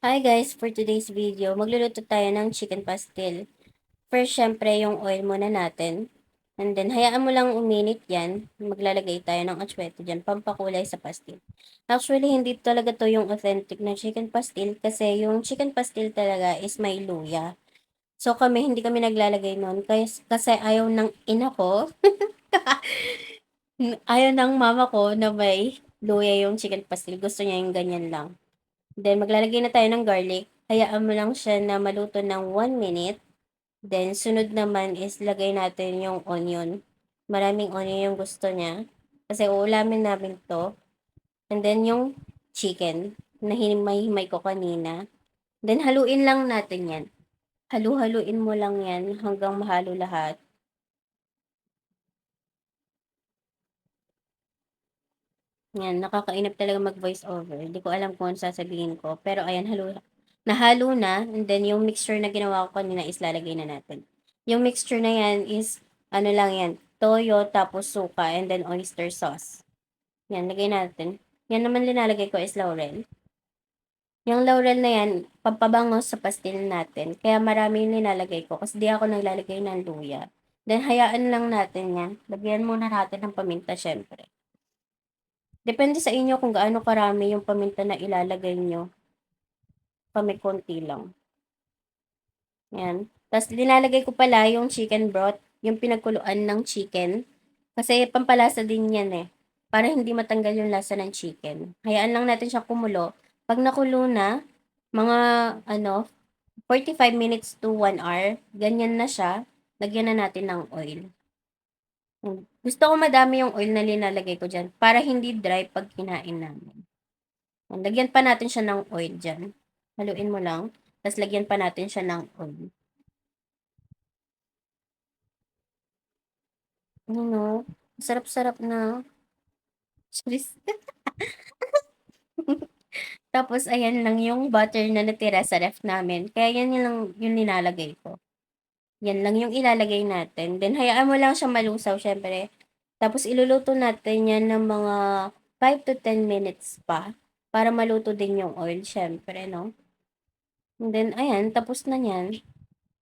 Hi guys! For today's video, magluluto tayo ng chicken pastil. First, syempre, yung oil muna natin. And then, hayaan mo lang uminit yan. Maglalagay tayo ng atsuete dyan, pampakulay sa pastil. Actually, hindi talaga to yung authentic na chicken pastil kasi yung chicken pastil talaga is may luya. So, hindi kami naglalagay nun kasi ayaw ng ina ko, ayaw ng mama ko na may luya yung chicken pastil. Gusto niya yung ganyan lang. Then, maglalagay na tayo ng garlic. Hayaan mo lang siya na maluto ng 1 minute. Then, sunod naman is lagay natin yung onion. Maraming onion yung gusto niya. Kasi uulamin namin to. And then, yung chicken na hinimay-himay ko kanina. Then, haluin lang natin yan. Halu-haluin mo lang yan hanggang mahalo lahat. Yan, nakakainip talaga mag-voice over. Hindi ko alam kung ano sasabihin ko. Pero ayan, nahalo na. And then, yung mixture na ginawa ko kanina is lalagay na natin. Yung mixture na yan is, ano lang yan, toyo, tapos suka, and then oyster sauce. Yan, lagay natin. Yan naman linalagay ko is laurel. Yung laurel na yan, pampabango sa pastil natin. Kaya marami yung nilalagay ko kasi di ako naglalagay ng luya. Then, hayaan lang natin yan. Lagyan muna natin ng paminta, syempre. Depende sa inyo kung gaano karami yung paminta na ilalagay nyo. Kami konti lang. Yan. Tapos linalagay ko pala yung chicken broth, yung pinagkuluan ng chicken. Kasi pampalasa din yan eh. Para hindi matanggal yung lasa ng chicken. Hayaan lang natin siya kumulo. Pag nakulo na, mga 45 minutes to 1 hour, ganyan na siya. Lagyan na natin ng oil. Gusto ko madami yung oil na linalagay ko dyan para hindi dry pag kinain namin. Lagyan pa natin siya ng oil dyan. Haluin mo lang. Tapos lagyan pa natin siya ng oil. Ano? Sarap-sarap na. Charis. Tapos, ayan lang yung butter na natira sa ref namin. Kaya yan lang yung nilalagay ko. Yan lang yung ilalagay natin. Then, hayaan mo lang siya malusaw, syempre. Tapos, iluluto natin yan ng mga 5 to 10 minutes pa. Para maluto din yung oil, syempre, no? And then, ayan, tapos na yan.